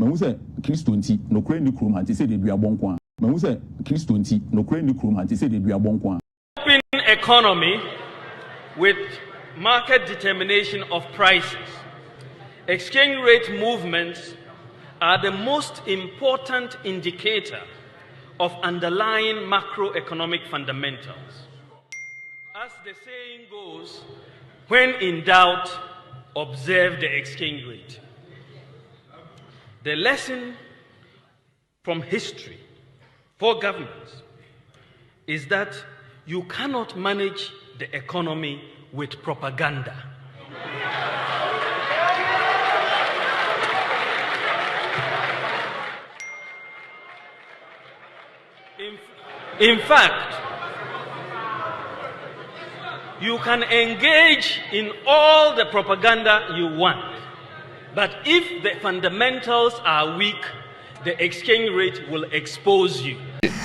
Mahu say Christonti no kure ni krum anti say de dua bonko a. Mahu say Christonti no kure ni krum anti say de dua bonko a. Open economy with market determination of prices. Exchange rate movements are the most important indicator of underlying macroeconomic fundamentals. As the saying goes, when in doubt, observe the exchange rate. The lesson from history for governments is that you cannot manage the economy with propaganda. In fact, you can engage in all the propaganda you want, but if the fundamentals are weak, the exchange rate will expose you.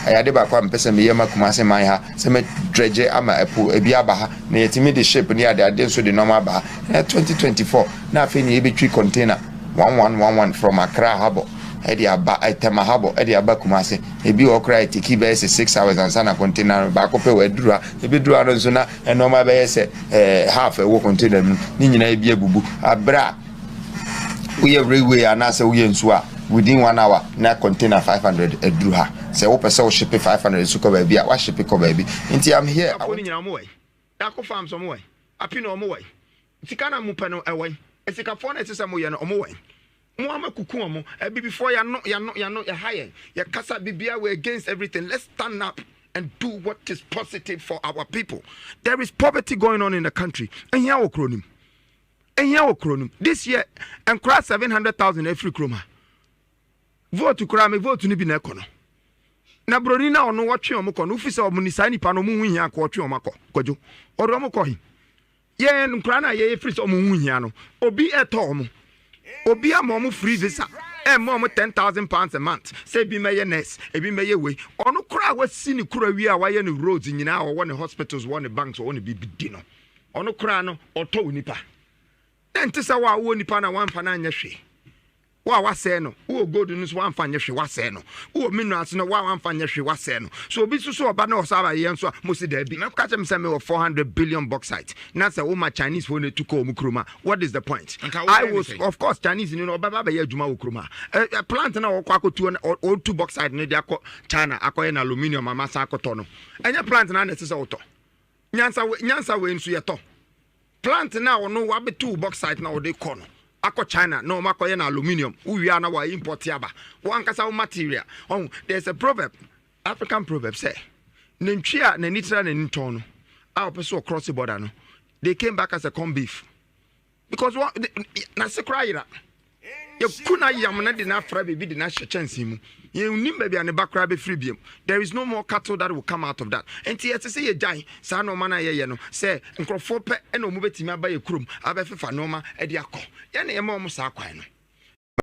Ayade ba kwa mpese me yema kumase man ha se me dredge ama epo ebi aba ha na yetimi de shape ni ade so de normal ba 2024 na afi ni ebetwi container 1111 from Accra Harbour edi aba itema Harbour edi aba kumase ebi okra itiki be 6 hours and sana container ba ko pe wadura ebi dura no so na normal be se half e wo container ni nyina ebi ebubu abra we railway anase we nsu a within 1 hour na container 500 edru ha say wo pese wo ship 500 su ko ba bia wa ship ko ba bi nti am here akoni nyina mo we akọ farm so mo we api no mo we sika na mo pe no ewe esika fo na esesa mo ye no mo we mo amakuku mo ebi before ya no ya higher ya kasa bibia we against everything. Let's stand up and do what is positive for our people. There is poverty going on in the country and here okronim this year and cross 700,000 every kroma. Vote to crime, vote to Nibi Nekono. Na Bronina or no watch your moko, officer of Munisani Panomunia, quote your mako, Kojo, or Romokohi. Ye and Krana ye free or Muniano, or be at home, or be a momu free visa, and more 10,000 pounds a month. Say be mayonnaise, a be may way. Or no crowd was seen Kurawia, why any roads in our one hospitals, one banks, or one be dinner. Or no crano or toe nipa. Then Tissawa won Nipana 1 pananya she. Wa wase no wo gold news wan fanye hwe wase no wo minerals no wa wan fanye hwe wase no so obi so oba na osaba ye nso mosi da bi na ka chem say me 400 billion bauxite na say wo ma Chinese for ne tuko mu kroma. What is the point? I was of course Chinese no oba ba ye adwuma wo kroma plant na wo kwa akotu o two bauxite ne dia China akoye na aluminium amasa akoto no enya plant na se wo to nyansa we nso ye to plant na wo no wa be two bauxite na wo de kono Ako China no makoye na aluminium we are na wa import yaba one kasa material. Oh, there's a proverb, African proverb say nentwia na nitra na nton no a person cross the border no they came back as a corned beef because what na se kraira ye kuna yam na de na fra be de na chance mu ye nim ba bia ne bakra be free biem. There is no more cattle that will come out of that. Enti ye say ye jan sa no man ye no say nkrofo pe e no mu betimi aba ye krum aba fefa no ma e de akọ ye na ye ma mo sa kwan no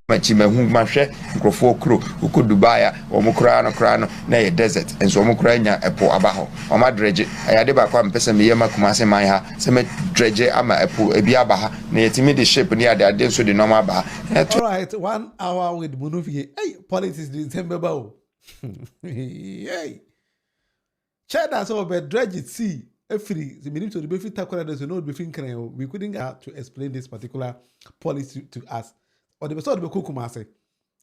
machi mehu mahwe nkrofo okro uko Dubai omukra no na ye desert enso omukra nya epo abaho oma dredge ayade ba kwa mpese me yema kumase man ha se me dredge ama epo ebi abaha na yetimi de shape ni ade enso de normal ba. All right, 1 hour with Munufi. Hey, politics December bao. Hey. China so be dredge it see every the minute to the befi takwara there's no befi nkran we couldn't get to explain this particular policy to us. Or the sort of Kukumase.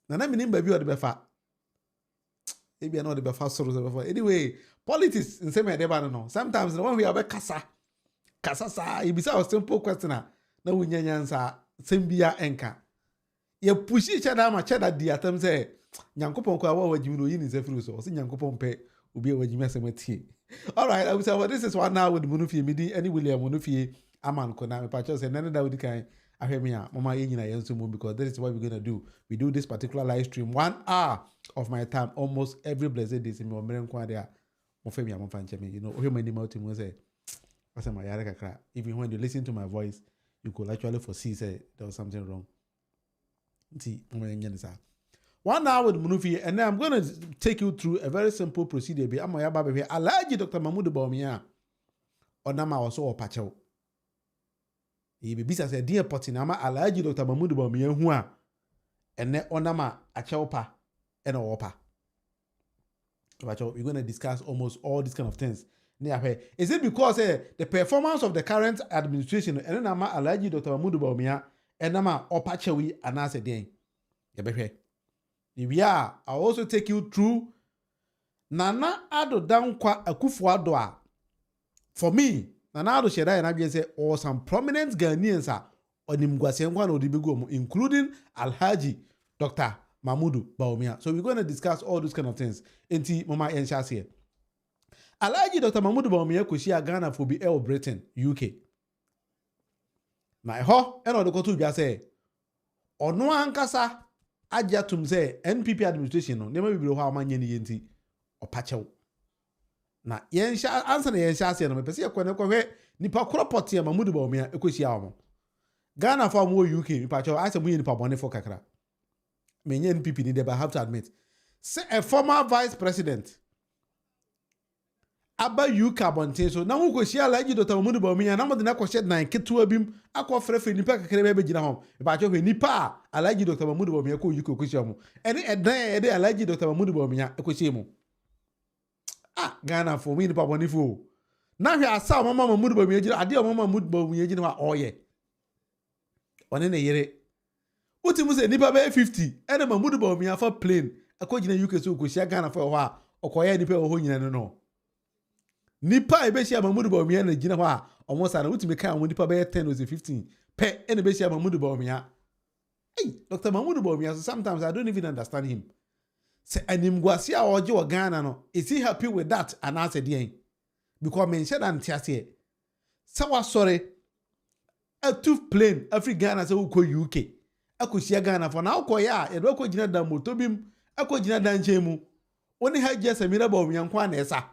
Nana minim baby or the befa. Maybe I know the befa sort. Anyway, politics in same deba no. Sometimes the one we have a kasa sa. It be a simple question. Na we nyansa sembia enka. Ye push each other ma cheda di atem say nyankopon kwa wa wajimi no yin is free so. Say nyankopon pe obi wajimi asemati. All right, I will say this is one now with Munufi Midi any William Munufi aman kona me pacho say none that would kind Mama because that is what we're going to do. We do this particular live stream 1 hour of my time almost every blessed day. You know, even when you listen to my voice, you could actually foresee say there was something wrong. 1 hour with Munufi, and now I'm going to take you through a very simple procedure. I'm allergic Dr Bawumia or Nama also or Pacho. He be bisa say dear potty na ma alaji Dr Bawumia hu a ene onama acheopa ena opa. We're going to discuss almost all these kind of things. Is it because the performance of the current administration and then Alhaji Dr. Mahmoud Bawumia and nama opachewi anase den? I also take you through Nana Addo Dankwa Akufo-Addo. For me, Nana Addo Sheda and Abia say or some prominent Ghanaians are Animguase3 including Alhaji Dr. Mahmoud Bawumia. So we're going to discuss all those kind of things. Enti mama enchas here. Alhaji Dr. Mahmoud Bawumia kushia Ghana for be Britain, UK. Na ho eno de kotu bia say ono ankasa agya tum say NPP administration no nema bibiro ho amanye ni yenti opachew. Na yensha answer na yensha here no me pese ekwane kwahwe nipa kropot ya Mahmoud Bawumia ekoshia omo. Ghana for mo UK nipa chew ase mo nipa bone for kakra. Many NPP need, but I have to admit, say a former vice president, Aba Bawumia, so now we go share like you Dr. Mahmoud Bawumia. Now we dey na question na ketu abim. Akwa frefe nipa kakere be gina hom. Ba cho nipa Alhaji Dr. Mahmoud Bawumia ko UK ko share mo. Ene edan ede Alhaji Dr. Mahmoud Bawumia ko share mo. Ghana for me nipa bonifo. Na hwe asa mama Mahmoud Bawumia gina ade mama Mahmoud Bawumia gina wa oye. One na yere. Uti mu se nipa be 50 ene Mahmoud Bawumia for plane akogina UK so ko shia Ghana for ho okoye nipa ho nyina no nipa e be shia Mahmoud Bawumia na gina ho almost na uti me kan wo nipa be 10 or 15 pe ene be shia Mahmoud Bawumia. Hey, Dr. Mahmoud Bawumia, so sometimes I don't even understand him. Say Animguase a oje o Ghana no, is he happy with that and answer the because men said and tiase say wa sorry a two plane every Ghana say ko UK akosia Ghana for now koya e do ko gina dan motobim akogina dan chemu oni haje Samira Bawumia kwa na esa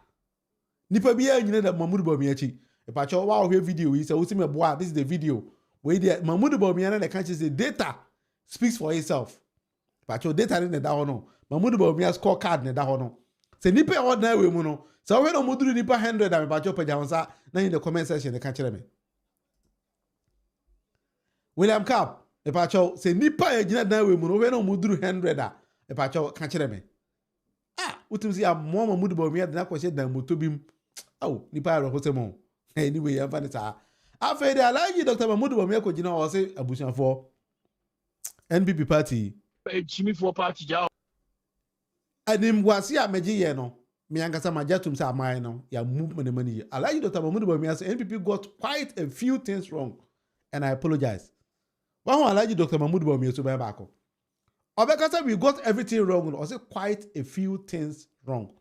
nipa bia nyina da Mahmoud Bawumia chi e pa cho wa ohwe video yi say wo me boa this is the video we dey Mahmoud Bawumia na can say data speaks for itself pa cho data ne da ho no Mahmoud Bawumia score card ne da ho no se nipa e ordinary we mu no so we no moduru nipa 100 am pa cho pa jansa na in the comment section de kan kire me William Cap e pa cho se nipa e gina dan we mu no we no moduru 100 a e pa cho kan kire me utim si amo Mahmoud Bawumia de na kwese dan motobim nipa ro ho se mo anyway ya fa ni sa afa de Alhaji Dr. Mahmoud Bawumia ko gina o se abusuafo NPP party chimi for party ja Animguase a meji ye no me ankasa majatum sa amai no ya move money Alhaji Dr. Mahmoud Bawumia say NPP got quite a few things wrong and I apologize. One Alhaji Dr. Mahmoud Bawumia so back. Obekasa we got everything wrong or say quite a few things wrong.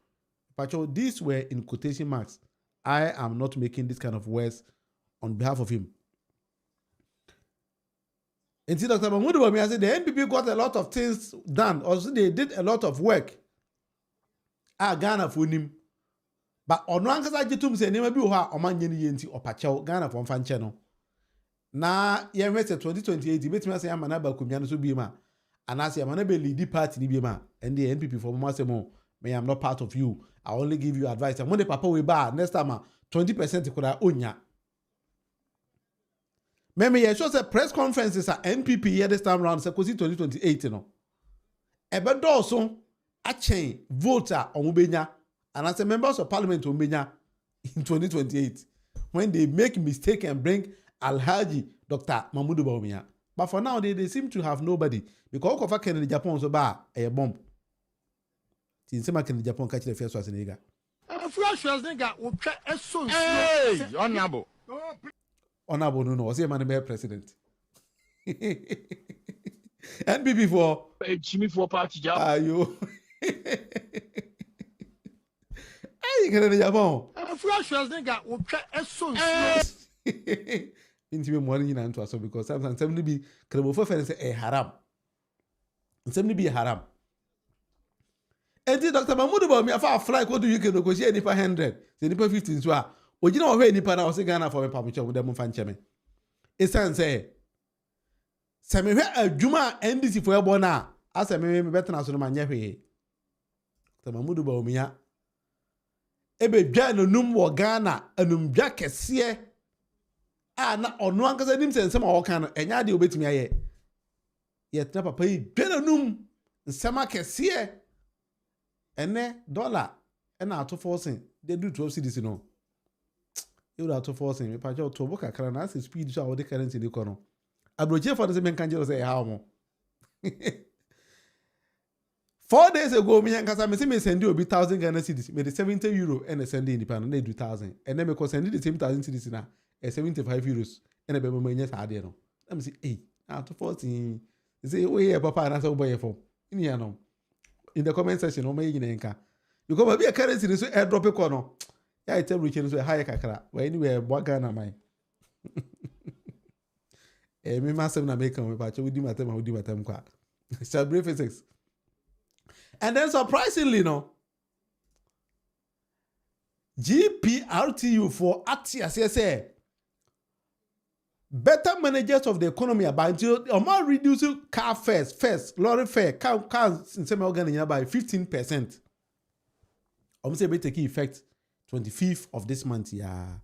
But these were in quotation marks. I am not making this kind of words on behalf of him. And see, Dr. Mahmoud Bawumia said the NPP got a lot of things done. Also, they did a lot of work. Ghana for him. But on one case, I just say, "Never be who oman yeni yenti opachao Ghana from fan channel." Na yemese 2028. You bet me say amana ba kumya no so bi ma. And I say amana be lead party ni bi ma. And the NPP for mama say mo, "Me I'm not part of you. I only give you advice." And when the papa we ba next time 20% could onya. Maybe you show say press conferences at NPP here this time around say 2028 no. Ebe do so a chain voter omubenya and as a members of parliament omubenya in 2028 when they make mistake and bring Alhaji Dr. Mahmoud Bawumia. But for now they seem to have nobody because of Kennedy Japan so ba a bomb. Since Kennedy Japan catch the first was nigga. Hey, honorable. Honorable no was a man be president. NPP for chimi for party ja you. Hey, Kennedy Japan. Intimate money in Antoine so because sometimes somebody be credible for friends say haram. Somebody be haram. And Dr. Mahmoud Bawumia fa fly go to UK no go share nipa 100. Say nipa 15 so a. Ojina o hwe nipa na o se Ghana for me pamucho mo dem fa ncheme. Esan say se me hwe adwuma NDC for ebo na asa me betena so no manya hwe. Dr. Mahmoud Bawumia ebe dwa no num wo Ghana anum dwa kese na ono ankasa nim se nsem a wo kan no enya de obetumi aye yet na papa yi dwenanum nsema kese ene dollar ena ato forcing they do 12 cedis no you ato forcing me pa jo to bo kakra na say speed so the currency dey kono abroje for the men kan je say how mo 4 days ago me yankasa me say me send you 1,000 Ghana cedis me the 70 euro and send in the na do 1,000 and then me ko send the same 1,000 cedis na 75 euros and be me nya sa de no am say eh ato forcing say we here papa na so boy for in here no in the comment section o may yina nka because be a currency so airdrop e ko no ya item reach so high kakra we anywhere bo Ghana man me massive na make am pa che we di matem kwa celebrate physics. And then surprisingly no GPRTU for Atia say better managers of the economy about or reducing car fares, lorry fare, cars in some organ by 15%. Say be take effect 25th of this month. Yeah,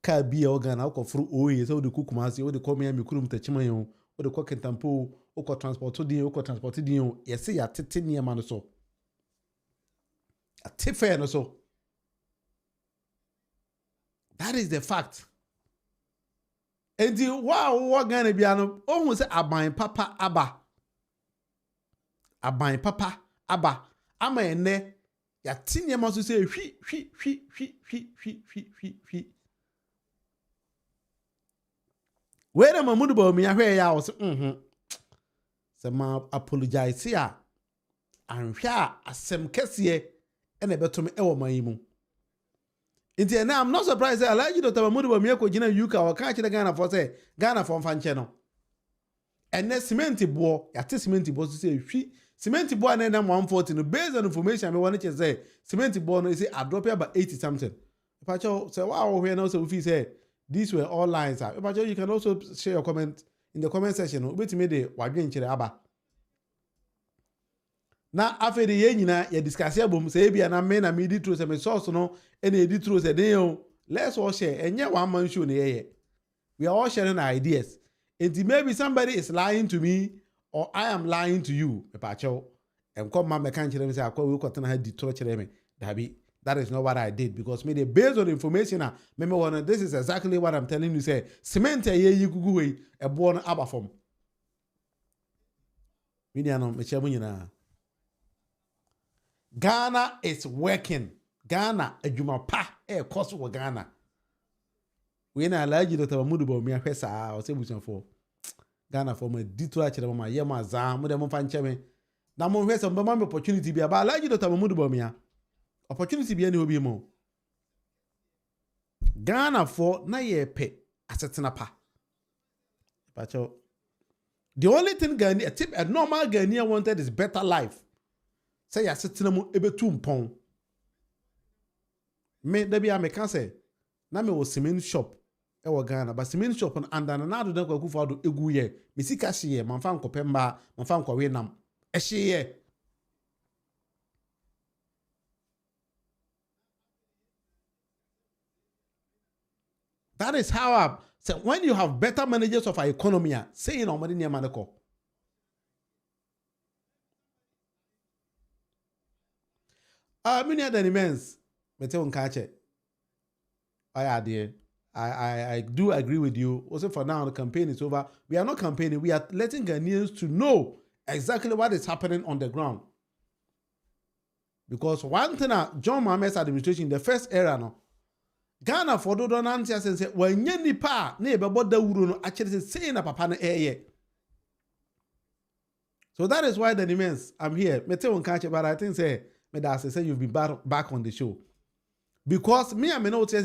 car be organ out of fruit oil, so the cook mass, or the come here, me kurum techimayon, or the cock and tampo, or transport to the, yes, say at 10 year man or so. A tip fair or so. That is the fact. And the wow, gonna be an almost a buying papa Aba. A buying papa Aba. I'm a ne. Ya tinye must say, whi. Where am I mood about me? Where ya was, Some apologize here. And here, as some case and a better me, my imu. Inti I'm not surprised that I like you Dr Bawumia ko gina yuka or catch the Ghana for say Ghana from fan channel. And then cement boy, ya cement boy to say cement boy and then 140 no based on information I want to say cement boy no say I drop here about 80 something. Pacho say wow we now so if say these were all lines. Pacho you can also share your comment in the comment section. Wait me dey wadwen kire aba. Na after the year nyina ya discuss abom say bia na me na me di true say me source no and e di true say den let's all share enye one man show na ye we are all sharing ideas and maybe somebody is lying to me or I am lying to you me pa chew and come man me kan kire me say akwa we kwatena ha di true kire me dabi that is not what I did because me dey based on information me wanna this is exactly what I'm telling you say cement ye yigugu we e bo no aba form me dia no me che nyina Ghana is working. Ghana, a juma pa, cost for Ghana. We na allow you Dr Bawumia Pesa or say for Ghana for my detour to my yama zam, with them fan cheme. Now, more where's some opportunity be about allow you Dr Bawumia. Opportunity be any will be more. Ghana for na ye pay as a tenapa. Pacho. The only thing Ghana, a normal Ghanaian wanted is better life. Say ya sitting mo ebe tu mpon. Me da bia me kan say na me wo cement shop e wo Ghana but cement shop on anda na do dan kwa kufa do egu ye me sika hye ye manfa nkopemba manfa nkwawe nam e hye ye. That is how I say when you have better managers of our economy saying no money near manako. Many other immense. I do agree with you. Also, for now, the campaign is over. We are not campaigning. We are letting Ghanaians to know exactly what is happening on the ground. Because one thing, John Mahama's administration, the first era, no, Ghana for do don answer say when ye nipa na e be boda wuro no actually say na papa na eye. So that is why the immense I'm here. Me tell one catch but I think say me that say you've been back on the show. Because me am no tell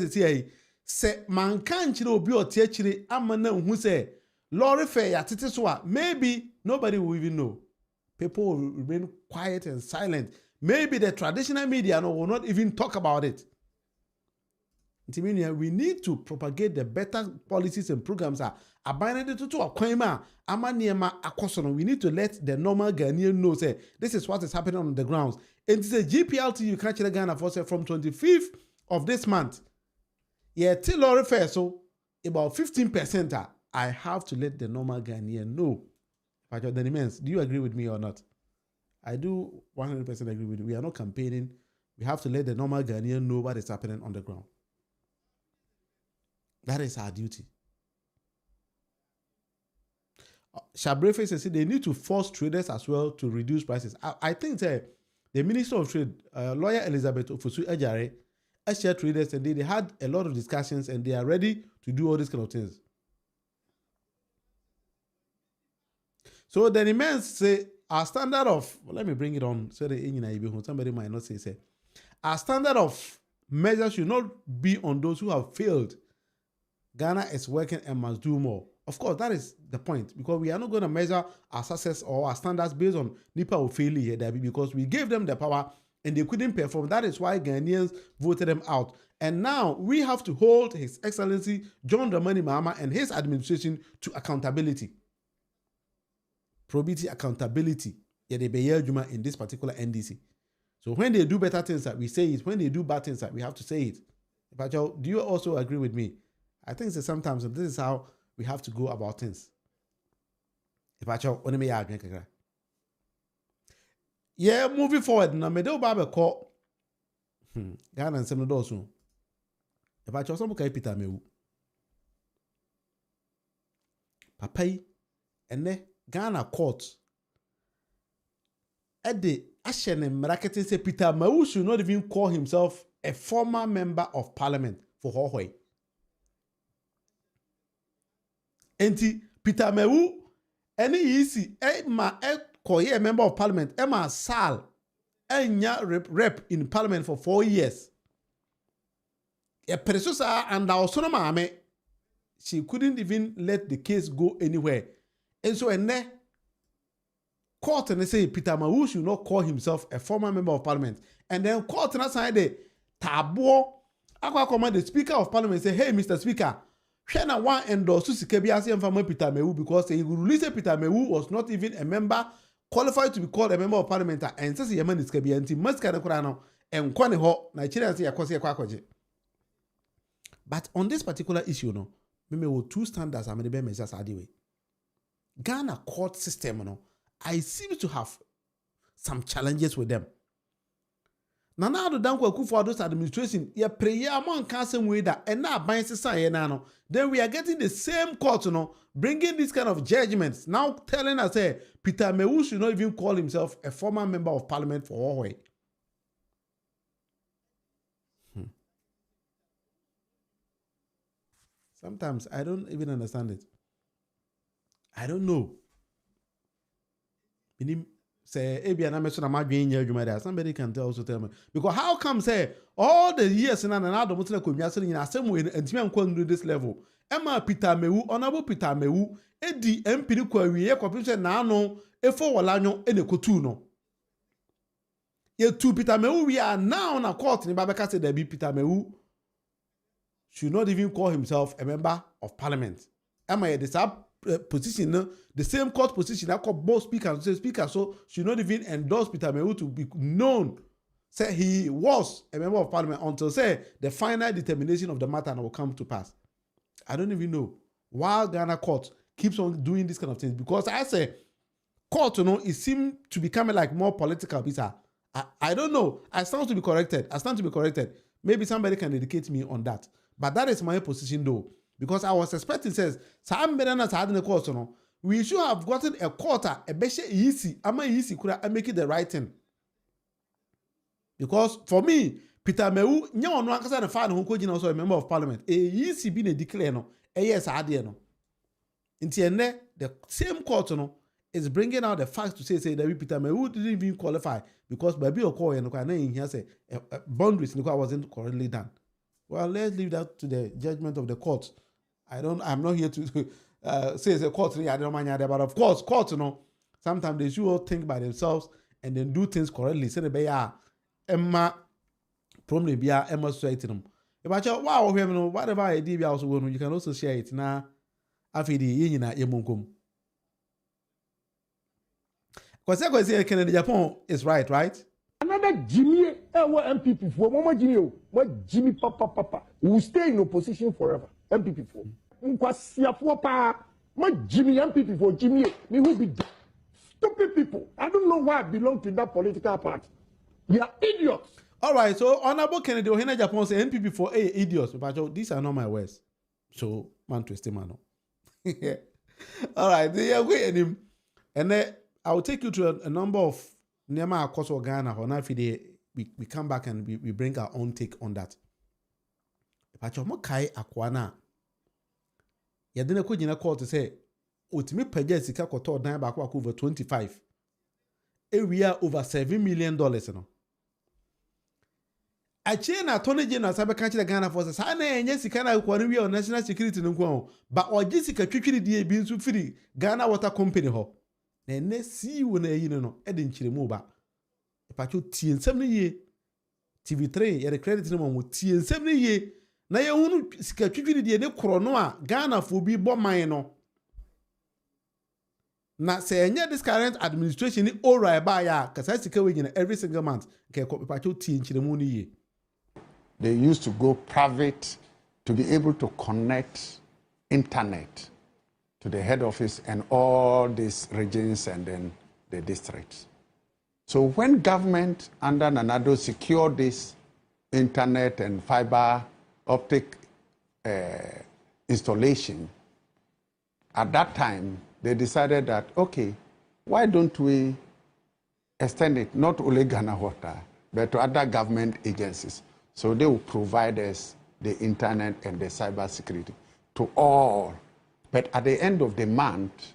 say man kan chire obi o tie chire amana hu say lorry fare ya tete so a maybe nobody will even know. People will remain quiet and silent. Maybe the traditional media will not even talk about it. We need to propagate the better policies and programs. We need to let the normal Ghanaian know say this is what is happening on the grounds. And it's a GPLT you catch the Ghana for say from 25th of this month. Yeah, till Lorry Fair, so about 15%. I have to let the normal Ghanaian know. Pacho, the immense, do you agree with me or not? I do 100% agree with you. We are not campaigning. We have to let the normal Ghanaian know what is happening on the ground. That is our duty. Shabrefe says they need to force traders as well to reduce prices. I think the Minister of Trade, lawyer Elizabeth Ofosu Ejare, share traders and they had a lot of discussions and they are ready to do all these kind of things. So the immense say our standard of, well, let me bring it on so that somebody might not say, our standard of measures should not be on those who have failed. Ghana is working and must do more. Of course, that is the point, because we are not going to measure our success or our standards based on Nipa or failure here, because we gave them the power and they couldn't perform. That is why Ghanaians voted them out. And now we have to hold His Excellency John Mahama and his administration to accountability. Probity accountability. Yeah, they be in this particular NDC. So when they do better things, that we say it. When they do bad things, that we have to say it. But do you also agree with me? I think that sometimes this is how we have to go about things. Yeah, moving forward. Now, me do Baba call Ghana and some of soon. If I chose some Peter Amewu, Papai, and ne Ghana court. At the Ashen and Marketing say Peter Amewu should not even call himself a former member of parliament for Hohoi. Enti Peter Amewu, any easy, a member of parliament, Emma Sal, rep in parliament for 4 years. A Peresosa and our son Mahama, she couldn't even let the case go anywhere. And so, and then, court and they say Peter Amewu should not call himself a former member of parliament. And then court and aside the tabo, I command the Speaker of Parliament say, hey, Mr. Speaker, Shana one endorse to Sikebiasi and former Peter Amewu because he released Peter Amewu was not even a member qualified to be called a member of parliament and says Yemen is Kebianti, Muscana Kurano, and Kwaneho, Nigerian say Akosia Kwakoje. But on this particular issue, no, we two standards are many measures anyway. Ghana court system, no, I seem to have some challenges with them. Nana do danko Akufo-Addo's administration, ya prayer among council way that and now buying society nano. Then we are getting the same court, you know, bringing this kind of judgments. Now telling us, hey, Peter Amewu should not even call himself a former member of parliament for Huawei. Sometimes I don't even understand it. I don't know. Say, somebody can also tell me. Because how come say all the years in an adult Muslim community in same way and Timan do this level? Emma Peter Amewu, honorable Peter Amewu, Eddie MP Kwawi, Corporation Nano, Efo Walano, and a Cotuno. Yet to Peter Amewu, we are now on a court in Babaka said there be Peter Amewu should not even call himself a member of parliament. Emma the sub position, the same court position that called both speakers, so should not even endorse Peter Amewu to be known. Say he was a member of parliament until say the final determination of the matter will come to pass. I don't even know why Ghana court keeps on doing this kind of things, because I say court, you know, it seems to become like more political. I don't know. I stand to be corrected. Maybe somebody can educate me on that. But that is my position though. Because I was expecting, says, we should have gotten a quarter, a better easy, and make it the right thing. Because for me, Peter Amewu, also a member of parliament. Easy being a declare no, yes, I did no. The same court is bringing out the facts to say that Peter Amewu didn't even qualify because by being a call and here say boundaries wasn't correctly done. Well, let's leave that to the judgment of the court. I'm not here to say it's a court, I don't mind that, but of course, courts, you know, sometimes they should all think by themselves and then do things correctly. Say the Emma probably be Emma society them. If I wow, whatever idea you can also share it now. After the yemunkum. Because Canada Japan is right? Another Jimmy, MPP for Mama Jimmy, what Jimmy Papa will stay in opposition forever. MPP for Jimmy MPP for Jimmy, me will be stupid people. I don't know why I belong to that political party. They are idiots. All right, so Honorable Kennedy Ohene Japan say NPP for idiots. But these are not my words. So man twist man. All right, there we and then I will take you to a number of Nema across Ghana or now we come back and we bring our own take on that. But you kai akwana. You didn't go in a call to say, "Utimi peje sika koto dan back over 25. We are over $7 million. No. A chain attorney general sabe kanchi the Ghana forces. Sana enye sika na kwani we on national security no kwa. But ojisika twitwiri die bi nso firi Ghana Water Company ho. Na ene si wo na yi no e de nchiremu ba. Epacho tie nsem ne ye. TV3 ye the credit no mo tie nsem ne ye. Na ye hunu sika twitwiri die ne kro no a Ghana fo bi bo man no. Na say enye this current administration ni ora ba ya kasa sika we nyina every single month ke ko epacho tie nchiremu ne ye. They used to go private to be able to connect internet to the head office and all these regions and then the districts. So when government under Nanado secured this internet and fiber optic installation, at that time they decided that, okay, why don't we extend it not only Ghana Water, but to other government agencies? So they will provide us the internet and the cyber security to all. But at the end of the month,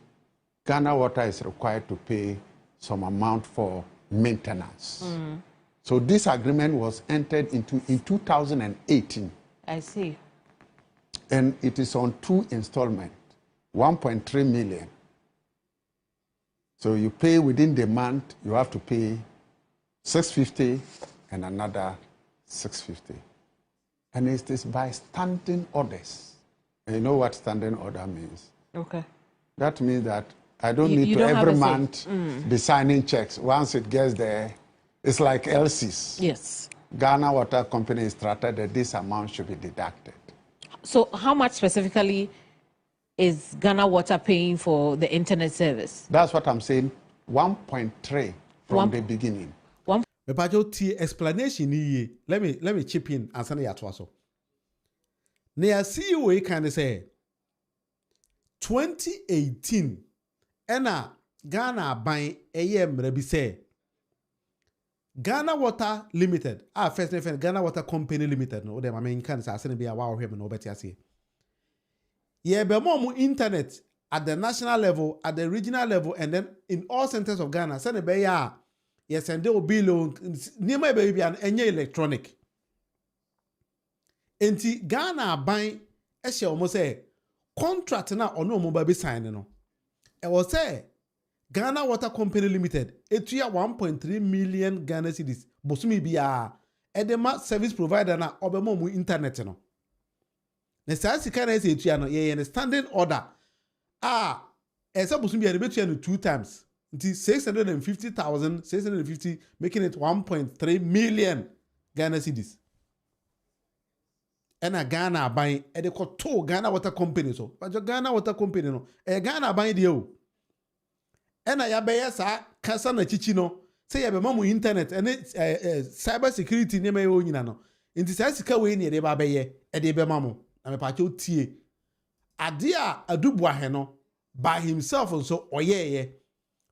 Ghana Water is required to pay some amount for maintenance. So this agreement was entered into in 2018. I see. And it is on 2 installments, 1.3 million. So you pay within the month, you have to pay 650 and another 650. And it is by standing orders. And you know what standing order means? Okay. That means that I don't need to every month be signing checks. Once it gets there, it's like LCs. Yes. Ghana Water Company instructed that this amount should be deducted. So how much specifically is Ghana Water paying for the internet service? That's what I'm saying. 1.3 from the beginning. Mepacho T explanation ye. Let me chip in and send ya to Ne CEO kind of say 2018 ena Ghana buying AM rebi say Ghana Water Limited. First name Ghana Water Company Limited. No, them I mean can say be a wow him no better say. Yeah, be more internet at the national level, at the regional level, and then in all centers of Ghana. Send be ya. Yes, and they will be low. Near my baby and any electronic. Enti Ghana buying she almost say contract na or no mobile signing no. I was say Ghana Water Company Limited. Etuya 1.3 million Ghana cedis. Bosumi biya. Edema service provider na obemo mu internet no. Ne sa sika na ese etuya no ye standing order. Esa bosumi biya betuya no 2 times. 650,650, making it 1.3 million Ghana cedis. And a Ghana buying a to Ghana Water Company so. But your Ghana Water Company no. A Ghana buying deal. And I abaya sa kasa na chichino. Say yabe mamu internet and cyber security ne me o nyina no. Inti sa sika we ne de ba beye e de be mamu. Na me pa cho tie. Ade a adubu ahe no by himself so oyeye.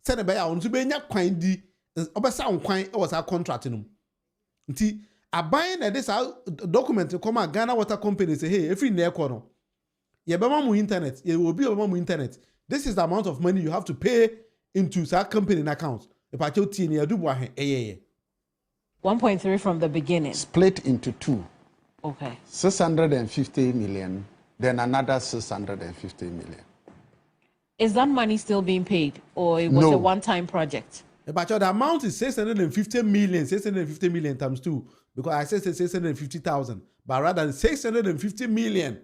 Send a on to be kwan di obesa kwan e was our contract no nti aban na this document come Ghana Water Company say hey every near corner ye be ma mu internet ye will be be ma mu internet this is the amount of money you have to pay into that company account e pa che tie ne adubu ahe 1.3 from the beginning split into 2. Okay. 650 million, then another 650 million. Is that money still being paid, or it was a one-time project? But the amount is 650 million times 2, because I said 650,000, but rather than 650 million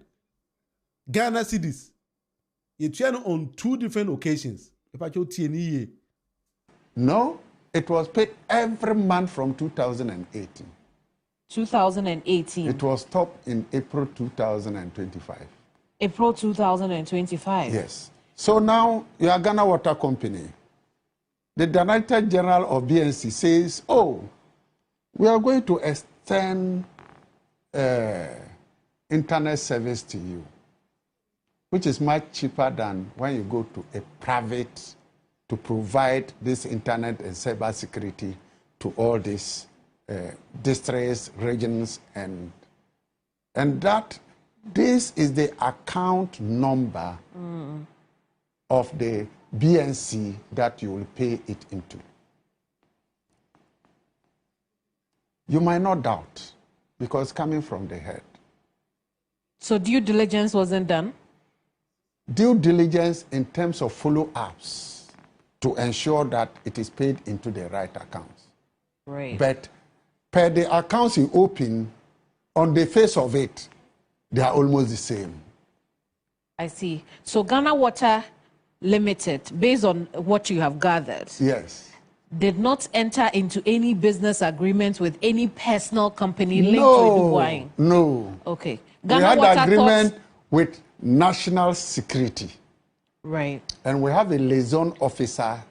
Ghana cedis. You turn on 2 different occasions. No, it was paid every month from 2018. 2018. It was stopped in April 2025. April 2025. Yes. So now you are Ghana Water Company. the Director General of BNC says, oh, we are going to extend internet service to you, which is much cheaper than when you go to a private to provide this internet and cyber security to all these districts, regions, and that this is the account number of the BNC that you will pay it into. You might not doubt, because coming from the head. So due diligence wasn't done? Due diligence in terms of follow-ups to ensure that it is paid into the right accounts. Right. But per the accounts you open, on the face of it, they are almost the same. I see. So Ghana Water Limited, based on what you have gathered, yes, did not enter into any business agreement with any personal company linked to Edubuahin? No. Okay. Ghana we had Water agreement with national security. Right. And we have a liaison officer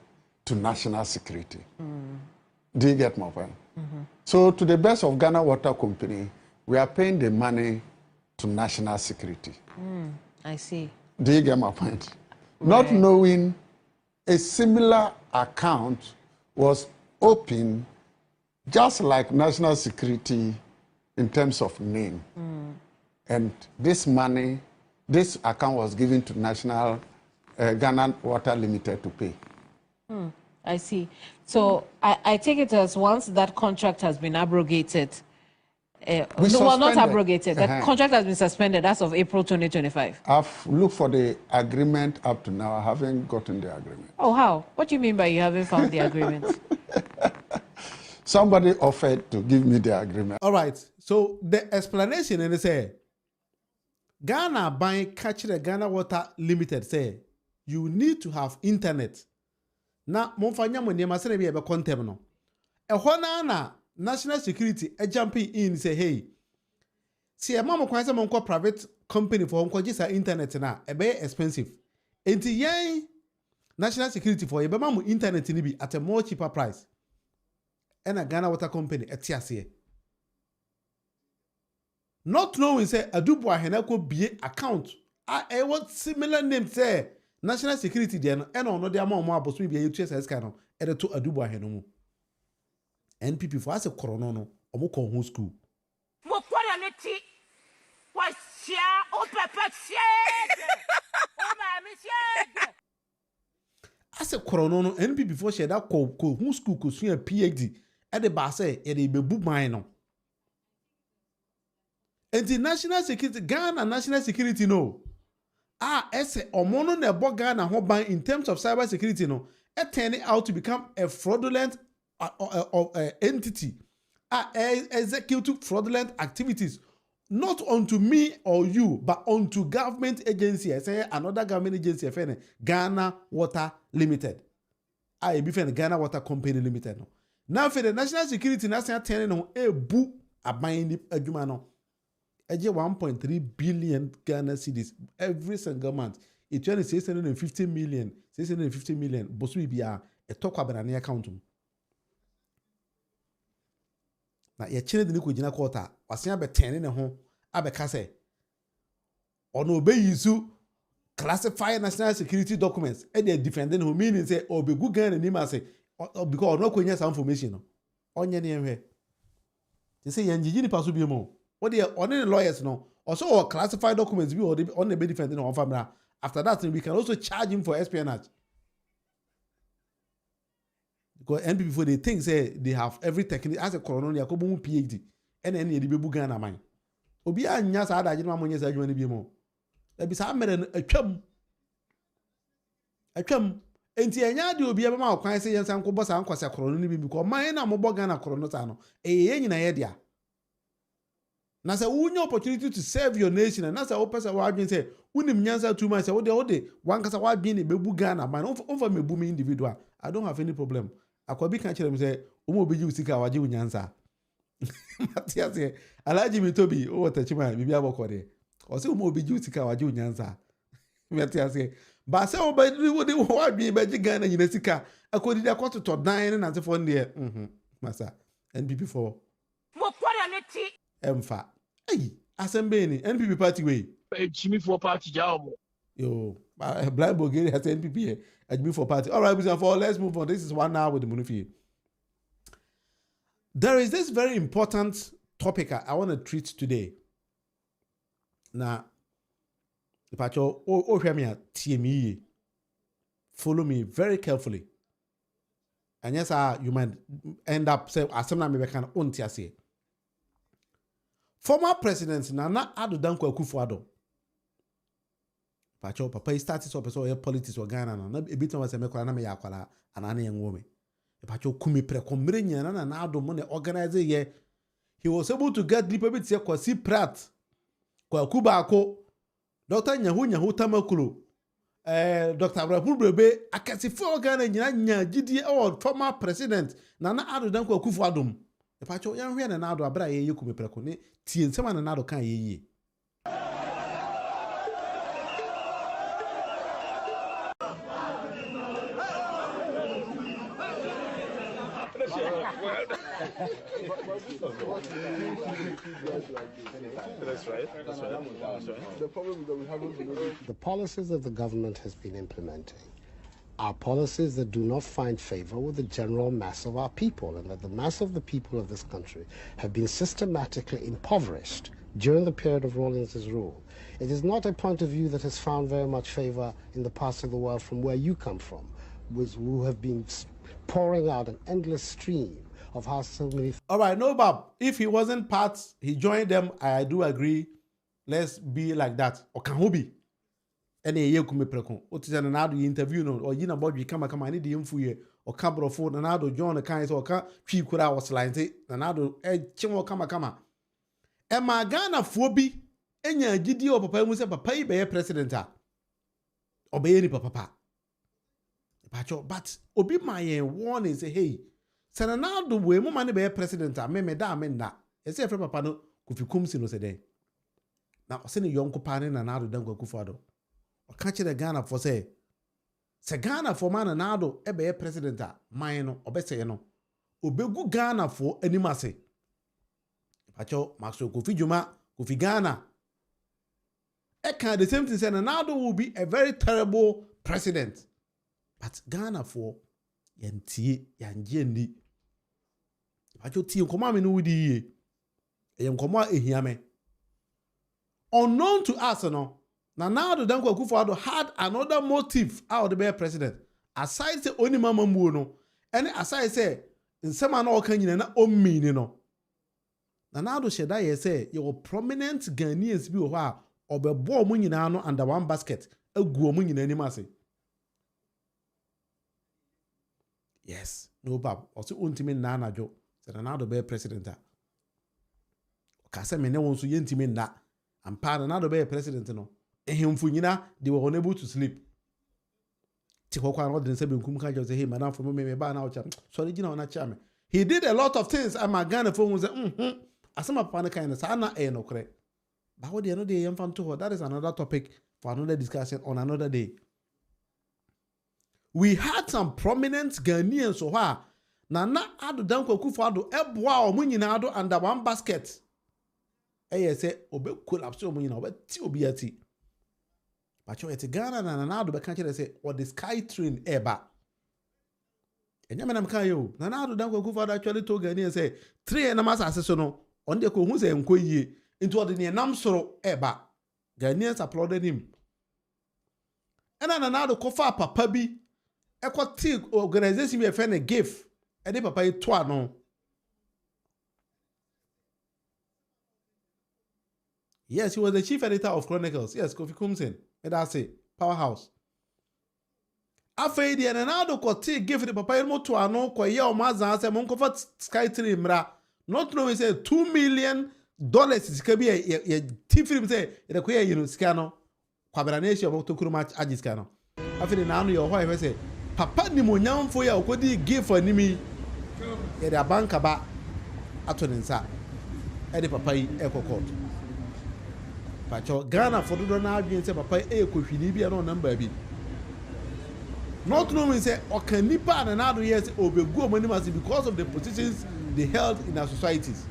to national security. Do you get my point? So to the best of Ghana Water Company, we are paying the money to national security. I see. Do you get my point? Right. Not knowing a similar account was open just like national security in terms of name. And this money, this account was given to National Ghana Water Limited to pay. I see. So I take it as once that contract has been abrogated, not abrogated, that contract has been suspended as of April 2025. I've looked for the agreement up to now. I haven't gotten the agreement. Oh, how? What do you mean by you haven't found the agreement? Somebody offered to give me the agreement. All right. So the explanation is say Ghana buying catch the Ghana Water Limited say you need to have internet. Na monfanya mo niema se na be contem no. Ehona na national security jumping in say hey. See e mama kwan say mo nko private company for nko gisa internet na e be expensive. Enti yen national security for e be mama internet ni bi at a more cheaper price. And a Ghana Water Company etiase. Not knowing say Addo Bawumia could be account. I want similar name say national security then and on the amount more supposed to be a UTSS canon and to Addo Bawumia no. NPP for us a corona no or home school. What quality was share or pepper as a corona no NPP before she that call home school could swing a PhD at the bar say a book mine. And the national security, Ghana national security no. Ese omono ne bo Ghana ho ban in terms of cyber security no. It turning out to become a fraudulent entity. Execute fraudulent activities not onto me or you, but onto government agency. I say another government agency, Ghana Water Limited. I be Ghana Water Company Limited no. Now for the national security, national turning on a boo a buying a jumano. 1.3 billion Ghana cedis every single month. It turns 650 million. Bosu be a talk about an account. Now, your children didn't go to quarter. Was saying about 10 in a home. Abekase. Or no, be you classify national security documents. And they're defending who meaning say, or be good Ghana name say, or because no could some information. On your name. They say, Yanjini pass will be more. What they are on the lawyers no, also or classified documents be or on the defending on family. After that, we can also charge him for espionage. Because NPP before they think say they have every technique as a coroner, they could PhD, and then they be Bugana mine. Obi anya sa ada jema monye sa adwuma ne bi mo. E bi sa mere atwam. Enti anya de obi aba ma kwan se yensan ko bosa ankwasa coroner ne bi because man na mo Ghana coroner sa no. Ye nyina ye dia. Na say wunye opportunity to serve your nation na say opesa wa adwen say unim nyansa too much say wo de wan kasa wa adwen ne bebu Ghana man over me bu me individual. I don't have any problem. Akwabi kan kire me say omo obeji usika waje unyansa. Matias say alaji mi tobi o watachima bibi abokode. O say omo obeji usika waje unyansa. Matias say But say obedi wo de wo adwen be gi Ghana nyina sika akodi de akototo dan na ntefo ne masa NPP for Mo kware ne ti. Emfa asembe ni NPP party way Chimi for party job. yo blind Bulgaria has NPP here admin for party. All right, let's move on. This is 1 hour with the Munufi. There is this very important topic I want to treat today. Now, Pacho, TME, follow me very carefully. And yes, you might end up saying, former President Nana Addo Dankwa Akufo-Addo. Pacho, papa, he started so politics or Ghana. Na ebita was a mekwana me yakwala anane ngome. Pacho kumi pre komre nyana na Addo money organize ye. He was able to get deep bit here kwa si Pratt, kwa Kuba ako, Dr. Nyahu Tamakulu, Dr. Brebe, akasifo Ghana nyanya GD or former president Nana Addo Dankwa Akufo-Addo. Pacho yan hwe na Addo abra ye kumi pre ko ne tie nsema na Addo kan ye. The policies that the government has been implementing are policies that do not find favor with the general mass of our people, and that the mass of the people of this country have been systematically impoverished during the period of Rawlings's rule. It is not a point of view that has found very much favor in the parts of the world from where you come from, who have been pouring out an endless stream of how so many... All right, no, Bob. If he wasn't part, he joined them, I do agree. Let's be like that. Or can who be? Any year come preko. What is an Addo interview no? Or you know about you come I need the info here. Or Cabro phone and Addo join the kind or can tree could I was like it. And Addo chimo kama. Emma Ghana phobi. Enya gidi or papa musa papa be president. Obey any papa. But obi my warning say hey. Senanado we mo mane be president a me da me nda. E say frɛ papa no Kofi Kumsi no se den. Na o se ne yonko pa ne Nana Addo Dankwa Akufo-Addo. O ka kire Ghana for say se Ghana for man Nana Addo e be president a man no obese no. Obegu Ghana for animase. Pacho Maxwell Kofi Juma Kofi Ghana. E can the same thing say Nana Addo will be a very terrible president. But Ghana for yantie yanjendi. Pacho tie nkoma me no wudi ye. E nkoma ehia me. Unknown to us no. Nana Addo Dankwa Akufo-Addo had another motive out the president. Aside say oni mama mu no. And aside say nsema na okan nyina na ommini no. Nana Addo sheda ye say your prominent Ghanaians bi wo ho a obebo omo nyina no under one basket agu omo nyina ni mase. Yes, no bab. Also untimi na jo. Se Nana Addo be president a. Ka se me ne won so yentimi na. Ampa Nana Addo be president no. Ehemfu nyina they were unable to sleep. Ti ko kwa no de nse benkum ka jo say hey madam for me ba na ocha. Sorry gina na cha me. He did a lot of things. I'm a Ghana for who say asema papa na kind sa na no kre. But what they no dey yam fam to her. That is another topic for another discussion on another day. We had some prominent Ghanaians so ha Nana Addo Dankwa Akufo-Addo eboa omo nyina ado under one basket. Say obe collapse omo nyina obe ti obi ati. But you eti Ghana na Nana Addo be kan kire say or the sky train eba. Enya menam kan yo Nana Addo Dankwa Akufo-Addo actually told Ghanaians say 3 na masa aseso no on de ko hu say enko yie into the nam soro eba. Ghanaians applauded him. And Nana Addo kofa papa bi equity organization be a gift. And papa yi to no. Yes, he was the chief editor of Chronicles. Yes, Kofi Kumsin. That's it. Powerhouse. Afei de Nana Addo kote gift the papa yi mo to ano ko ye o mazan say mon kofa sky tree mra. Not knowing say $2 million is can be a tifrim say e ko ye you know sika no. Kwabra na esi obotokuru match agiska no. Afei de na ano your wife say papa ni mo nyamfo ya okodi give for nimi e da banka ba ato nsa e de papa yi ekokot pacho Ghana for do na adwen say papa e kohwini bia no number bi Not knowing say okay nipa and Addo yes obegu money must because of the positions they held in our societies.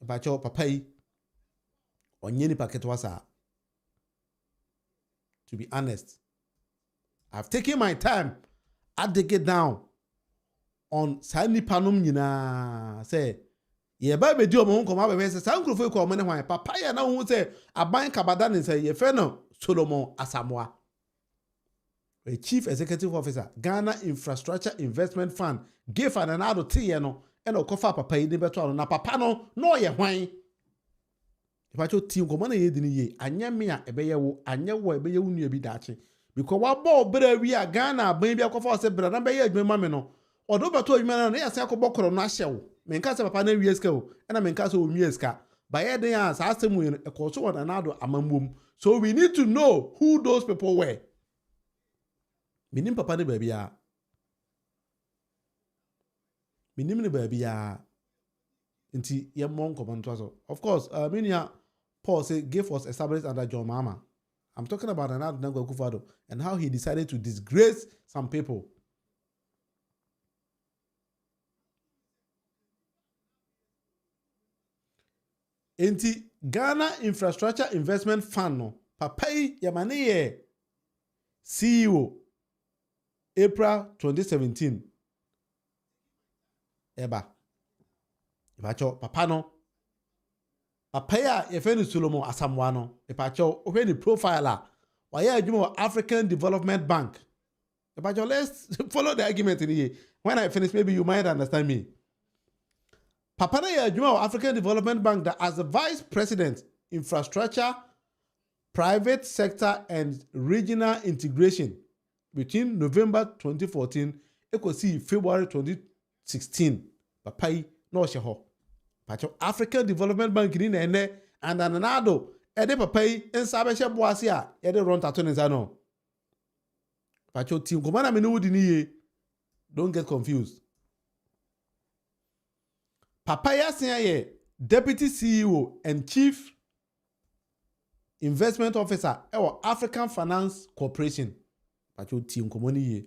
But your papa yi onye nipa ketwa sa. To be honest, I've taken my time. I dig it down on Sani Panum Yina say, ye ba be di omo nkoma be say san krofo ko omo ne hwan papa ya na hu say aban kabada ne say ye fe no Solomon Asamoah, a chief executive officer Ghana Infrastructure Investment Fund gave an Addo tie no e no kofa papa yi ne beto na papa no ye hwan if I team come on a ye, anya me a ebeye wo, anya wo ebeye wo nua bi dache. Because what ball better we are Ghana, baby, I could say, brother, and by mammy no. Or do but to you, man, yes, I could book on a show. Mencasa papa ne yesko, and I mean castle yeska. By a day, as asked him when a course one another among. So we need to know who those people were. Minim papa ne baby ya. Minim ne baby ya. Inti ye mon command to of course, Minia. Paul said GIF was established under John Mahama. I'm talking about Addo Akufo-Addo and how he decided to disgrace some people. Enti Ghana Infrastructure Investment Fund no papai yamane CEO April 2017. Eba papa no Apaya yefeni Solomon Asamoah no epacho ohwe ni profile why adwuma African Development Bank epacho let's follow the argument in here. When I finish maybe you might understand me. Papa na adwuma African Development Bank that as the vice president infrastructure private sector and regional integration between November 2014 ekosi February 2016 papai no sheho Pacho African Development Bank in ene and an Addo ede papai ensabe she boase a ede run tato nza no. Pacho team komana me no wudi ni don't get confused. Papa yasen ye deputy CEO and chief investment officer ewo African Finance Corporation. Pacho team komoni ye.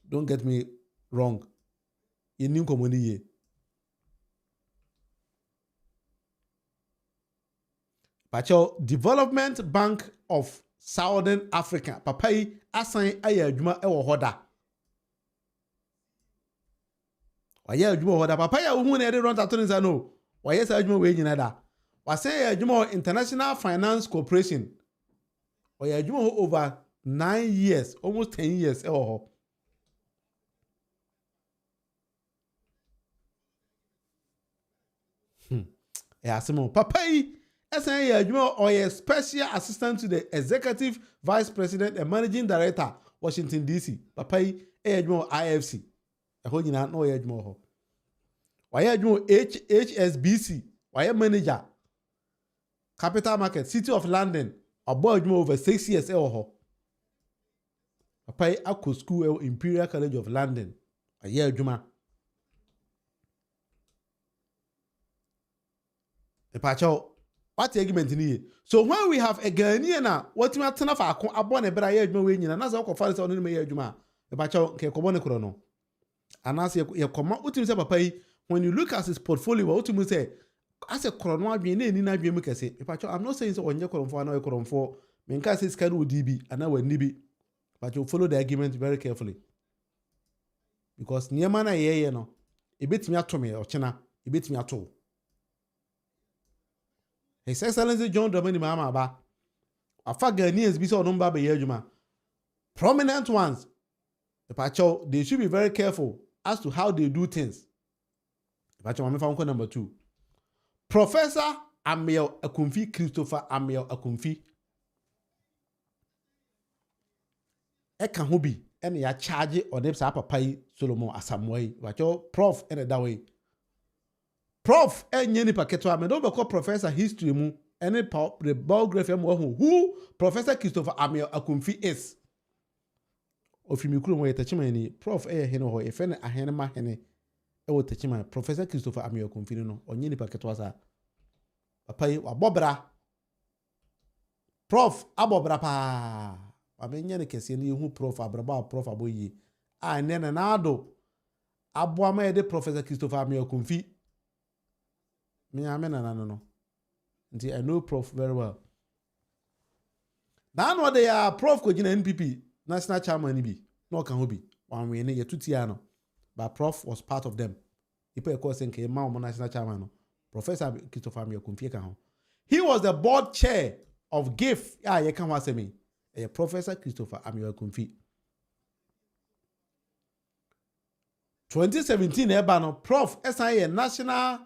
Don't get me wrong. Ye nim komoni ye. Pacho Development Bank of Southern Africa. Papai asan aya adwuma ewo hoda. Waya adwuma hoda papa ya hu na ede run tato nza no. Waya sa adwuma we nyina da. Wase adwuma International Finance Corporation. Waya adwuma over 9 years, almost 10 years ewo ho. Asimo papai SNA or a special assistant to the executive vice president and managing director, Washington DC. Papai IFC. A whole you know Edmo. Why HSBC? Why manager? Capital Market, City of London. About over 6 years. Papai Ako School Imperial College of London. A year Juma. The pacho. What argument in so when we have a Ghanaian what you are telling for abon a better year we na na so ko fa so no me adwuma e ba chaw ke ko bone kro no anas ye koma utim say papa yi when you look at his portfolio utim say as a kro no adwen na ni na adwen mu kese e ba chaw I'm not saying so onye kro mfo na kro mfo me nka say scan odi bi ana wani bi but you follow the argument very carefully because niema na ye no e betimi atome o chena e betimi ato. His Excellency John Mahama Aba. Afa Ghanaians be so number be adwuma. Prominent ones. The pacho they should be very careful as to how they do things. The pacho mame fa number 2. Professor Amewu Akumfi Christopher Amewu Akumfi. Eka ho bi ene ya charge odem sa papa yi Solomon Asamoah. Pacho prof ene that way. Prof enye ni paketo ame do be call professor history mu ene the biography mu who Professor Christopher Amewu Akumfi is. Ofimikuru mo yetachima ni prof hene ho efe na ahene ma hene wo tachima Professor Christopher Amewu Akumfi no onye ni paketo asa papa yi wabobra prof abobra pa amenye ne kese ne hu prof abraba prof aboyi a ne na Addo aboa ma de Professor Christopher Amewu Kumfi me amena na no nti I know prof very well. Now no they are prof ko gina NPP national chairman bi no kan ho bi wan we ne yetutia no but prof was part of them. People call saying ke ma national chairman no Professor Christopher Amewu Kumfi kan ho. He was the board chair of GIF. You can watch me. Professor Christopher Amewu Kumfi. 2017, Prof. SIA National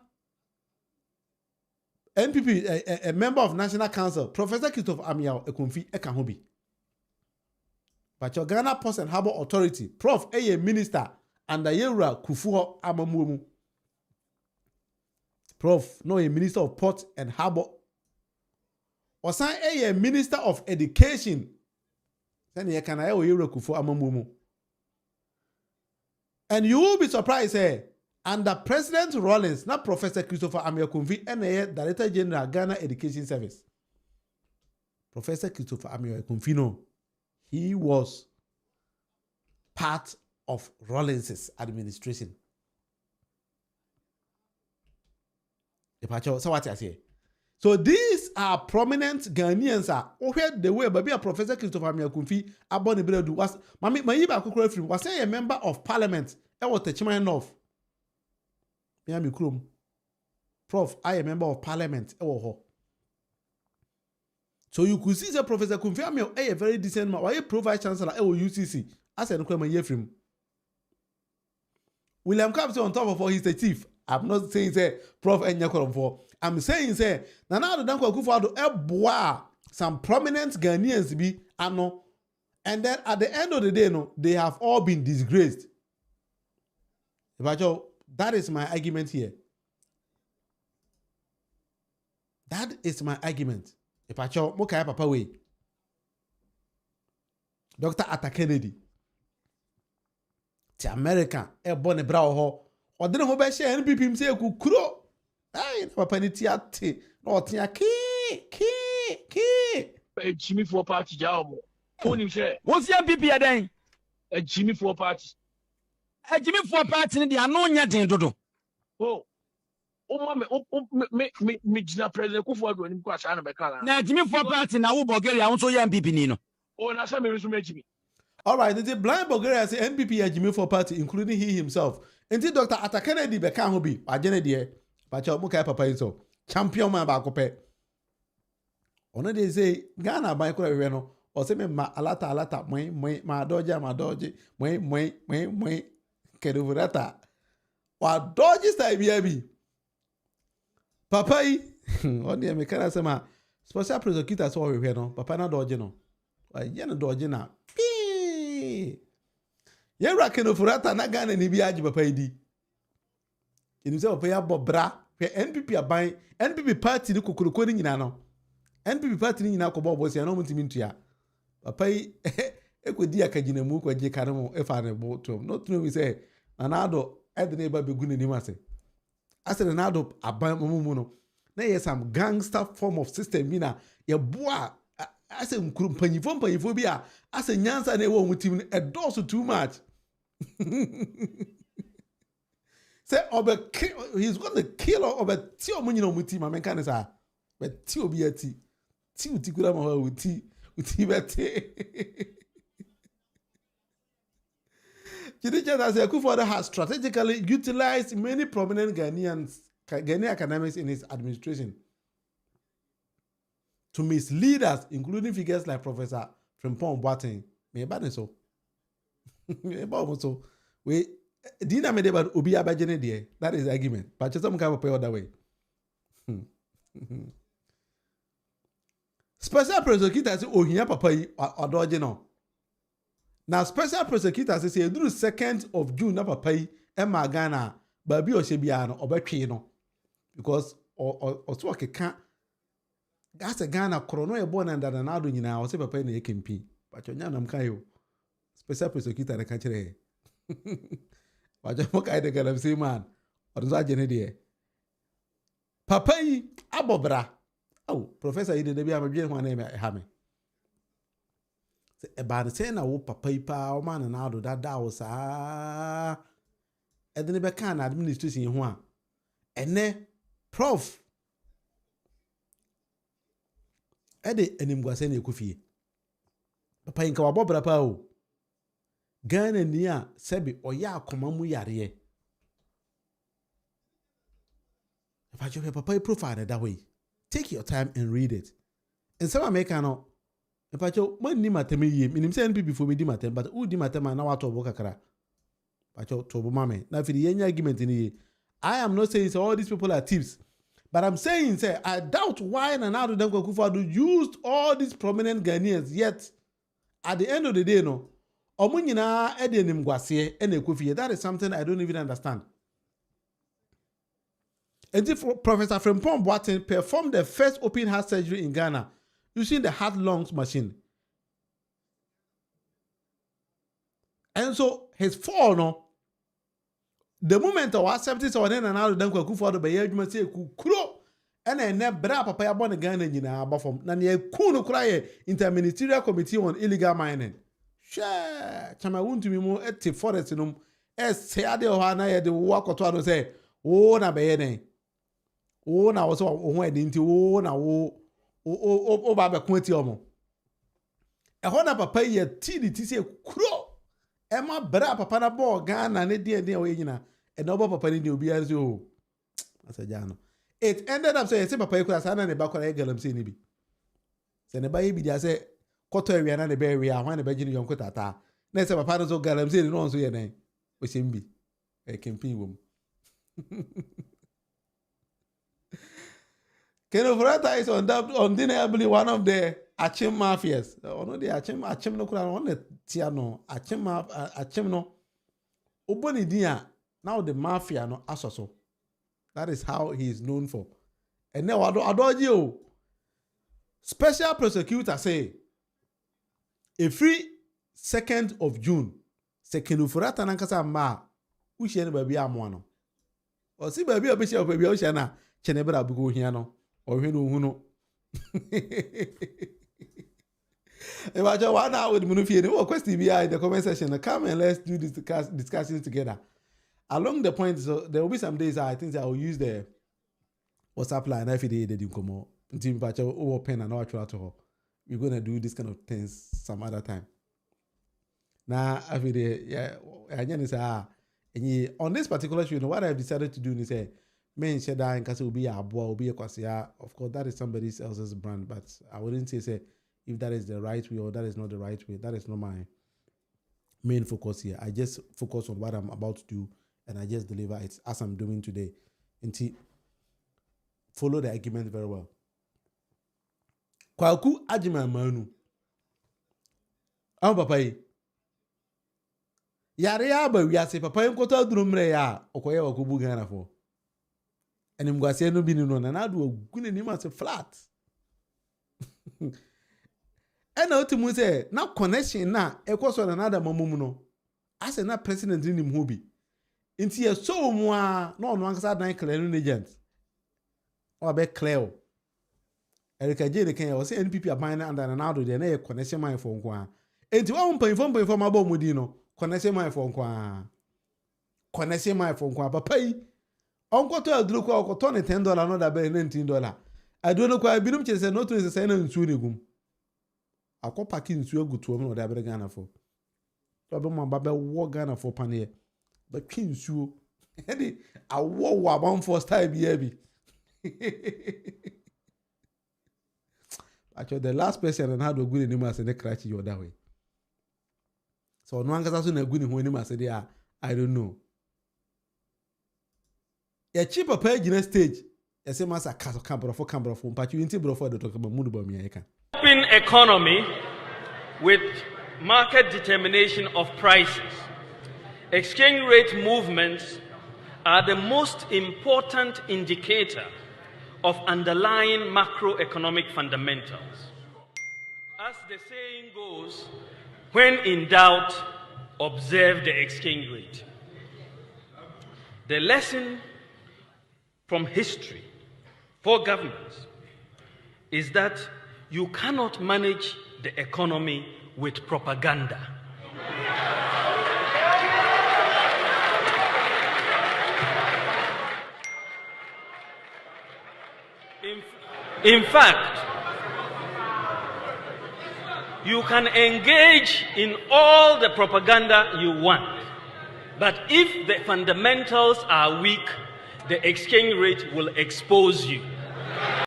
NPP, a member of National Council, Professor Christopher Amewu Kumfi Ekanhobi. But your Ghana Post and Harbour Authority, Prof. A minister under Yewura Kufuor Amamumu. Prof. No, a minister of Port and Harbour. Osan a minister of education. Then you can for Amamumu. And you will be surprised, under President Rawlings, not Professor Christopher Amewu Kumfi, and Director General Ghana Education Service. Professor Christopher Amewu Kumfi, no, he was part of Rawlings's administration. So what I say? So these are prominent Ghanaians. Where the way baby Professor Christopher Amewu Kumfi abon ibredu was mami mayiba kokoro film was a member of parliament. E was the chairman of Miami Krum. Prof, I a member of parliament. So you could see the Professor Kumfi Amewu a very decent man. Why pro vice chancellor UCC? I said no year film. William Capson on top of all he's the chief. I'm not saying say Prof Enyakorom for. I'm saying say Nana Addo Dankwa Akufo-Addo eboa some prominent Ghanaians be ano, and then at the end of the day no, they have all been disgraced. That is my argument here. That is my argument. Ipacho mo kaya papa we. Dr. Atta Kennedy. Ti America e bon e bra ho. Odene ho be share NPP mse kukuro. Ay, papa ni ti ate. No tia ki. Jimmy for party job. Onim share. What's your NPP again? A Jimmy for party. A Jimmy for party in the Anonia Dodo. Oh, me Jina President Kufuor and Kwasana Bekala. Now, Jimmy for party now, Bulgaria, also your NPP Nino. Oh, and I saw me resume Jimmy. All right, the blind Bulgaria say NPP and Jimmy for party, including he himself. Until Dr. Atta Kennedy Bekan Hobi, Ajene dear, but your Mukai Papa is so champion man bakope. One they say Ghana by Koreano, or say me ma alata, my doja, my keduvurata. Wa doji style BIB. Papa yi, on the American sama special prosecutor so we no. Papa na doji no. Wa ye na doji na. Ye ra keduvurata na Ghana ni bi aji papa yi di. Inu se papa ya bobra, pe NPP aban, NPP party ni kokoroko ni nyina no. NPP party ni nyina ko bobo se na mo ntimi ntua. Papa yi ekodi akagina mu ko je kanamo efa ne bo to. No to me say Nana Addo Edne ba begu ne nimase. Ase Nana Addo aban mumu no. Na ye some gangster form of system bi na ye boa ase nkuru mpanyifo bi a ase nyansa na e wo mutim e doso too much. Say he's got the killer of a ti omunyina mutim amenka ne sa. Be ti obi ati. Ti uti kura ma wa uti bete. Akufo-Addo has strategically utilized many prominent Ghanaian academics in his administration to mislead us, including figures like Professor Frimpong Boateng. That is the argument. But just some kind of pay other way. Special prosecutor say Ohinya Papa Odoje no. Now, special prosecutor says you do 2nd of June, na papa yi Emma Ghana, baby o shebiano obetwe no, because or so keka. That's a Ghana chrono e born under Nana Addo nyina o say papa na ekempi. But onya nam kan yo. Special prosecutor na ka kire. But you mo kai de galam say man. O do agene de. Papa yi abobra. Oh, professor yi de bi am dwe ho na e ha me. About the same, I will papa, o man, and out of that was and then the can administration in one. And then, Prof. Ede Animguase3 Ekufi. Papa inka wabobra pa o. Ghana ni a sebi oya akoma mu yare. If I papa profile that way. Take your time and read it. And some American no. If I show when ni matemi ye, minim say NP before we di matem, but who di matem na wa to boka kra. Pacho to bo mame. Na fi the any argument ni. I am not saying so all these people are thieves. But I'm saying, say, I doubt why Nana Dankwa Akufo-Addo used all these prominent Ghanaians. Yet, at the end of the day, no, Omunyina Ede Animguase and Ekufi. That is something I don't even understand. And if Professor Frimpong Boateng performed the first open heart surgery in Ghana using the heart lungs machine, and so his fall, no. The moment I was accepted, so then Nana Dankwa Akufo-Addo by Yajuma say kukuro, and I never bra papa ya born Ghana in a from Nanya Kuno cry interministerial committee on illegal mining. Share Chama won't be more at the forest in them. As say Addo Hana the walk or to say, oh, na bayene. Oh, na was on into oh, na oh, Baba Quinty Omo. A hona papa ye TDT say kuro. Emma bra papa na bo Ghana ne dia we nyina e no bo papa ni de obi aso o asajano it ended up say papa ekura sana ne ba kwara galam say ni bi se ne ba ye bi dia say koto ewia na ne ba ewia hwan ne ba gini yonko tata na say papa no so galam say no so ye nan o sembi e kempin wom Keno Furata is undeniably one of the Achim mafias. No, the Achim no kura on the Tiano, Achim no. Uboni dia, now the mafia no asoso. That is how he is known for. And now Addo you. Special prosecutor say, a free 2nd of June, Keno Furata nankasa ma, ushene baby amwano. O si baby obishi o baby oshana, chenebra bugo hiano. Or who Imagine 1 hour with Munufi and what question behind the comment section. Come and let's do this discussions together. Along the point, so there will be some days I think I will use the WhatsApp line every day. They didn't come out. Team patch over pen and our to we're gonna do this kind of things some other time. Now every day, yeah, on this particular show, what I've decided to do is say. Men share that in case will be a boy, will be a kwasia. Of course, that is somebody else's brand, but I wouldn't say if that is the right way or that is not the right way. That is not my main focus here. I just focus on what I'm about to do and I just deliver it as I'm doing today. Until follow the argument very well. Kwaku ajima manu. Am papa yi. Yare ya ba wiase papa yi nkota durumre ya okoye wakubu Ghana for. Animguase no bi ni no na do agune ni ma se flat. Ena otimu se na connection na ekoso na nada mamum no. Ase na president ni mu bi. Nti ye so mu a na ono ankasa dan clear no agent. O be clear. Erika J de kan ya o se NPP aban na under na do de na ye connection man for nko a. Enti wa mpan ma ba mu di no. Connection man for nko a. Connection man for nko a papa yi. Onko to aduru kwa okoto ne $10 no da be $19. Aduru no kwa binum chese no to se na nsu ne gum. Akopaki nsu agutu no da be Ghana for. To be mo ba be wo Ghana for panie. Ba twi nsu. Edi awo wa ban for style bi bi. Actually the last person and how do good ni ma se ne crash you that way. So no ankasa so na good ni ho ni ma se dey I don't know. A cheaper page in a stage. As a master camper for but you brofo the Dr Bawumia. Open economy with market determination of prices. Exchange rate movements are the most important indicator of underlying macroeconomic fundamentals. As the saying goes, when in doubt, observe the exchange rate. The lesson from history for governments is that you cannot manage the economy with propaganda. In fact, you can engage in all the propaganda you want, but if the fundamentals are weak, the exchange rate will expose you.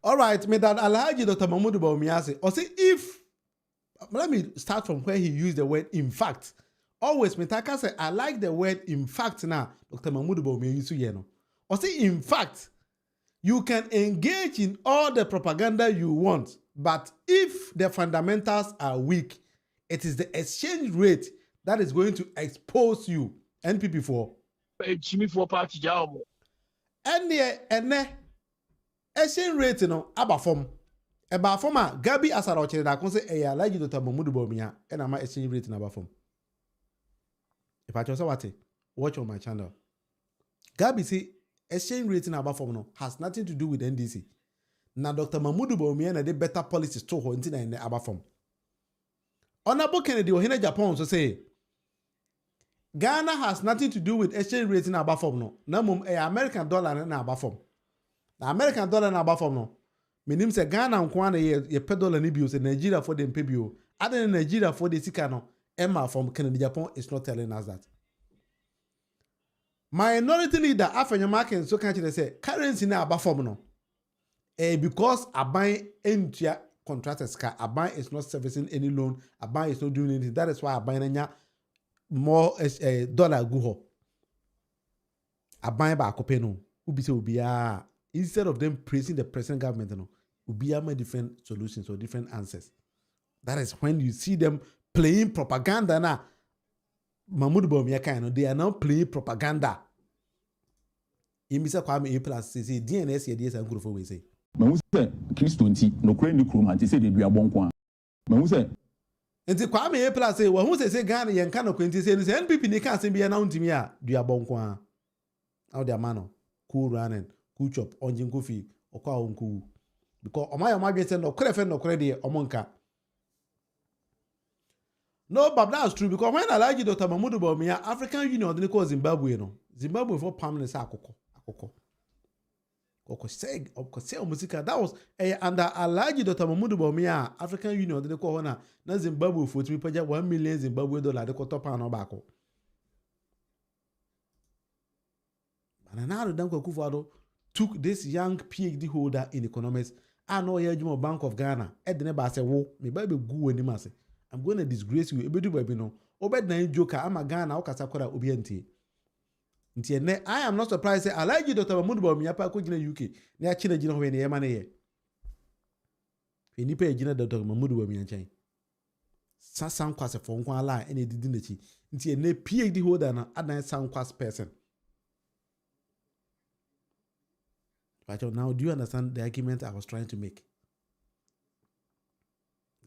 All right, me that Alhaji Dr. Mahmoud Bawumia say, or say if, let me start from where he used the word in fact. Always, Metaka say, I like the word in fact now, Dr. Mahmoud Bawumia use you. Or say, in fact, you can engage in all the propaganda you want, but if the fundamentals are weak, it is the exchange rate that is going to expose you. NPP for Jimmy for party job. And exchange rate no aba form. Eba form a Gabi asara ochere da kon say Alhaji Dr. Mahmoud Bawumia and ama exchange rate na aba form. If I just what watch on my channel. Gabi say exchange rate na aba form no has nothing to do with NDC. Na Dr. Mahmoud Bawumia na de better policies to ho nti na aba form. Honorable Kennedy Ohene Japan so say Ghana has nothing to do with exchange rate na aba form no. Na mum American dollar na aba form. The American dollar na aba form no. Menim say Ghana nko na ye pe dollar ni bio say Nigeria for dem pe bio. Other than Nigeria for the sika no. Emma from Kennedy Japan is not telling us that. Minority leader Afenyomaken so can say currency na aba form no. Because Aban entia contractors car Aban is not servicing any loan, Aban is not doing anything. That is why Aban nya more dollar go ho. Aban ba akope no. Ubi se ubia instead of them praising the present government no, ubia ma different solutions or different answers. That is when you see them playing propaganda na Mahmoud Bawumia kind no, they are now playing propaganda. Imisa Kwame A+ say DNS ye dey say nkurofo we say. Mahu say Kristo nti no kure ni krum anti say de dua bonko a. Mahu say nti Kwame A+ say wo hu say Ghana yen ka no kwenti say NPP ni kan say bia na untimi a dua bonko a. How the man cool running, cool chop, onjin kofi, okwa onku. Because oma be say no kure fe no kure de omonka. No, but that's true because when Alhaji Dr. Mahmoud Bawumia, African Union they call Zimbabwe no. Zimbabwe for permanent say akoko. Say musika that was under Alhaji Dr. Mahmoud Bawumia, African Union they call na Zimbabwe for to be $1 million Zimbabwe dollar they call top and obako. And now the Danko Akufo-Addo took this young PhD holder in economics. I know here Juma Bank of Ghana. Edne ba say wo me ba be gu ani mase. I'm going to disgrace you. Ebedu ba bi no. Obed na joker ama Ghana o kasa kwara obi antie. Ntie ne I am not surprised say Alhaji Dr. Mahmoud Bawumia pa ko gina UK. Na chi na gina ho ne yema ne ye. Enipa gina Dr. Mahmoud Bawumia nchen. Sasan kwase fo nko ala ene didi na chi. Ntie ne PhD holder na adan san kwas person. But now, do you understand the argument I was trying to make?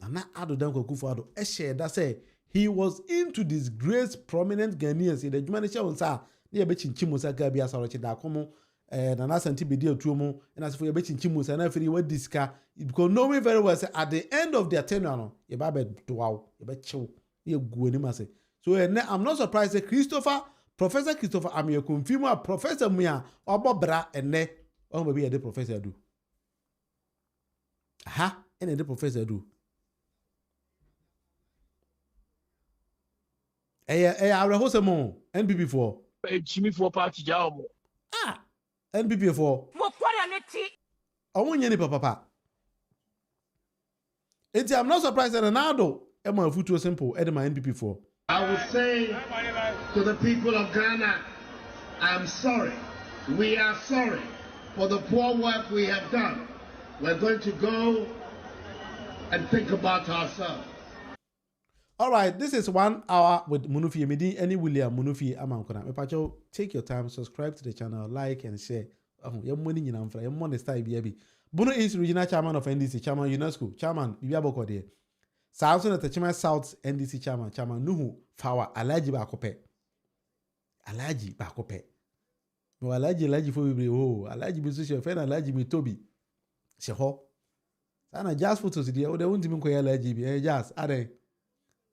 Nana Addo Danko Akufo-Addo shared that say he was into disgrace prominent Ghanaians in the humanitarian on sa near Bechinchi Musa Gabia Sarochi da Como Nana Santi Bedia Tuomo and as for your Bechinchi Musa and free what disca because knowing very well say at the end of their tenure your baby to wow you bet chill you go anymase. So I'm not surprised that Professor Christopher Amia confirm Professor Mia or Bobra and ne. Oh, maybe the professor do. Aha, and the professor do. I will host a more NPP for Jimmy for party job. NPP for what I want any papa. I'm not surprised that Addo my foot was simple. My NPP for. I will say to the people of Ghana, I'm sorry. We are sorry. For the poor work we have done, we're going to go and think about ourselves. All right, this is 1 hour with Munufi Emidi, any William Munufi Amankona. Mepacho, take your time, subscribe to the channel, like and share. Your money in Amfra, your money style baby. Bono is regional chairman of NDC, chairman UNESCO, chairman Bibiaboko de. Samson at the chairman South NDC chairman Nuhu Fawa Alhaji Bakope. Alhaji Bakope. No Alhaji for we Alhaji be social friend Alhaji me Toby. Se ho. Sana jazz photos dia o de won't even ko Alhaji bi jazz are.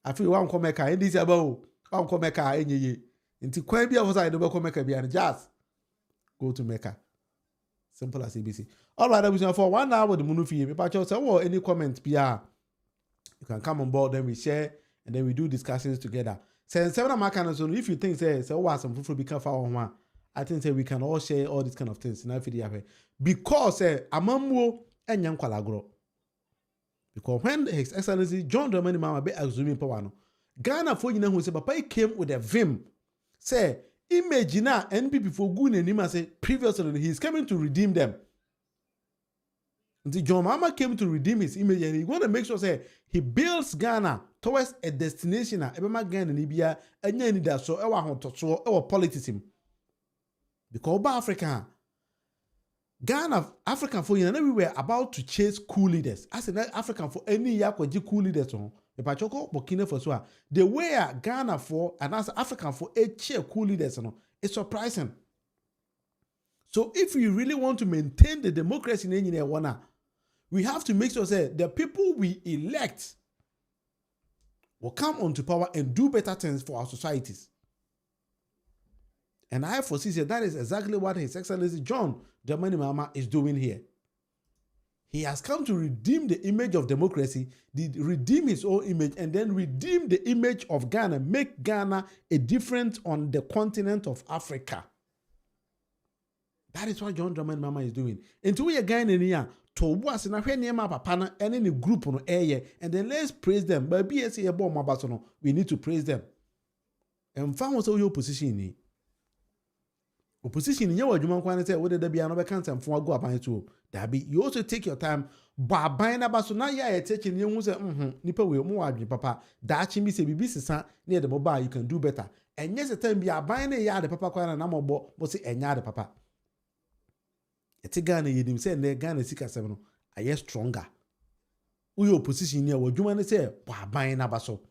afi wan ko meka ndc abawo wan ko meka enye nti kwan bia for side do ko meka bia just go to meka. Simple as ABC. All right, that for 1 hour with the Munufi. If I say, well, any comment, PR, you can come on board, then we share, and then we do discussions together. Say, if you think, say, oh, some people be careful, I think say we can all share all these kind of things. Because, Amewu and Young Kwalagro. Because when His Excellency John Mahama be assuming power, Ghana for you know who say, Papa came with a vim, say, imagine now NPP for good and him say previously he's coming to redeem them. Until John Mahama came to redeem his image and he want to make sure say he builds Ghana towards a destination. Ebema Ghana Libya and any that so our politics because about Africa, Ghana African for you we were about to chase cool leaders. I said African for any year cool leaders on. Burkina Faso, the way Ghana for and as African for a chair cool leaders, it's surprising. So if we really want to maintain the democracy in Nigeria, we have to make sure that the people we elect will come onto power and do better things for our societies. And I foresee that is exactly what His Excellency John Mahama is doing here. He has come to redeem the image of democracy, redeem his own image, and then redeem the image of Ghana, make Ghana a different on the continent of Africa. That is what John Mahama is doing. Until we are Ghana here, to was in a papa and any group on air, and then let's praise them. But BSA we need to praise them. And found also your position. Opposition in your Juman Kwan say whether there be another cancer and for go up to Dabi. You also take your time, but buying about so now you're taking you say, Nipper will more papa. That chimney say BB near the mobile, you can do better. And yes, the time be a buying a yard the papa Kwan and number but say a yard papa. It's a Ghana, you say, and they're Ghana 6-7. I yes stronger. We opposition here, what Juman say, buying abaso.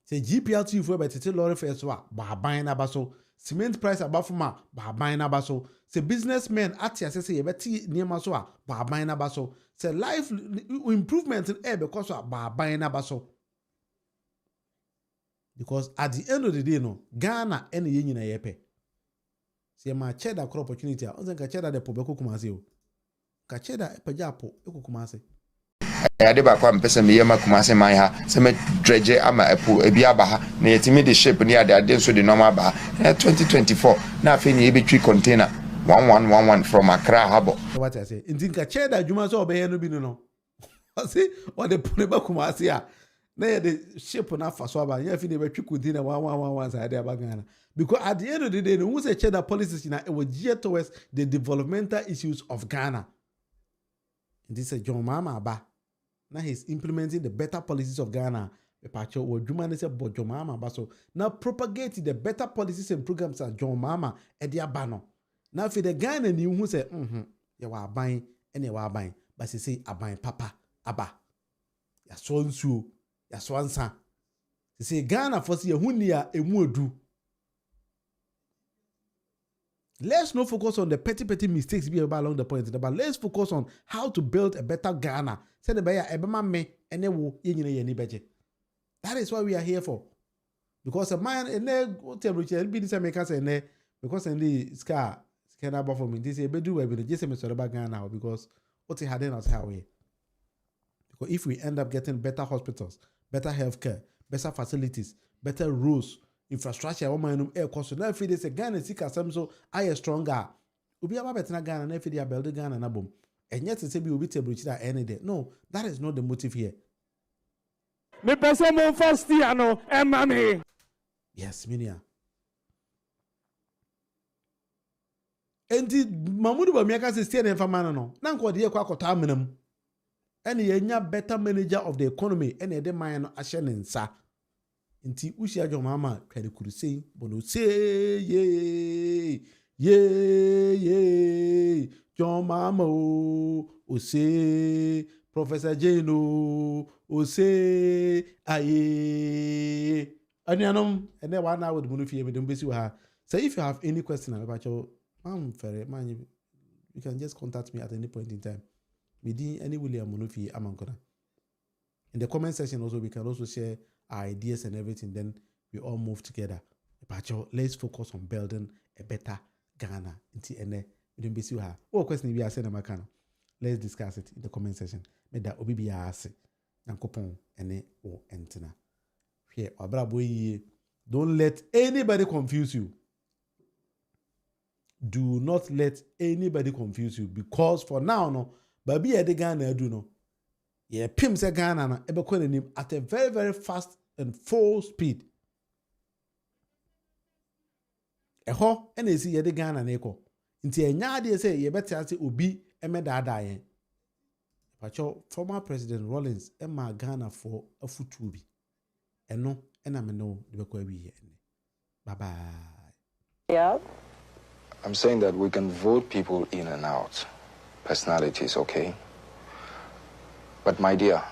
Say GPLT for better tell Lord first, buying abaso. Cement price above ma ba buying abaso. Say businessmen at ya say you better near maso ba buying abaso. Say life improvement in air because ba buying abaso. Because at the end of the day, no Ghana any yin na yepe. Say ma cheddar crop opportunity. I don't cheddar the pobeko kumase o. Ka cheddar pejapo eko kumase. Ade ba kwa mpese me yema kumase man ha se me dredge ama epu ebi aba ha na yetimi de ship ni ade so de normal ba 2024 na afi ni ebetwi container 1111 from Accra harbor. What I say ndinka cheddar juma so obeye no bi no I say o de pone ba kumase a na ye de ship na fa so aba ya fi ni betwi container 1111 side aba Ghana because at the end of the day no who say cheddar policies na it was geared towards the developmental issues of Ghana. And this is John Mahama Aba. Now he's implementing the better policies of Ghana. John Mahama so now propagating the better policies and programs as John Mahama at the Abano. Now for the Ghana new who say, you are buying and you are buying, but she say buying Papa Aba. Ya swan su, ya swan san. She say Ghana for see hunia emudu. Let's not focus on the petty mistakes be about along the point, but let's focus on how to build a better Ghana. Say the buyer ebema me enewo yenye beje. That is what we are here for. Because a man ene temperature be this make say ene because the scar can about for me this bedu we be just me sorry about Ghana because what he had not how we. Because if we end up getting better hospitals, better healthcare, better facilities, better roads, infrastructure woman air cost now if they say Ghana sika some so I stronger obi aba better Ghana na if they build Ghana na bom and yet say be obi temperature that any day. No, that is not the motive here. Me pese mo first year no emame. Yes, minia. Enti Mamudu Bawumia ka say stay na famana no na nko de kwa akota amenam ene yenya better manager of the economy ene de man no ahye ne nsa. Nti ushia John Mahama kwade kurusei bono say ye John Mahama o say Professor Jane o say aye anianom ene 1 hour with Munufie me dem besi wa ha. So if you have any question about your man you can just contact me at any point in time. Me di any William Munufie amankona. In the comment section also, we can also share our ideas and everything. Then we all move together. But let's focus on building a better Ghana. What question we are saying about Ghana? Let's discuss it in the comment section. Make that obi biya ase. Nankopon ene o entina. Here, abraboyi. Don't let anybody confuse you. Do not let anybody confuse you, because for now, no, baby ede Ghana do no. Yeah, pim se Ghana na ebe kwen nim at a very, very fast and full speed. Eho, ene si yede Ghana na eko. Inti enya de say ye beti ase obi eme dada yen. Pacho former President Rawlings ema Ghana for a futu bi. Eno ena me no de bekwa wi ye. Bye bye. Yeah. I'm saying that we can vote people in and out. Personalities, okay? But my dear,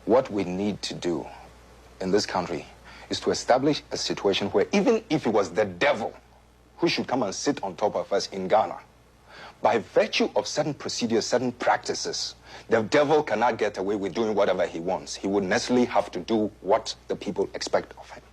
what we need to do in this country is to establish a situation where even if it was the devil who should come and sit on top of us in Ghana, by virtue of certain procedures, certain practices, the devil cannot get away with doing whatever he wants. He would necessarily have to do what the people expect of him.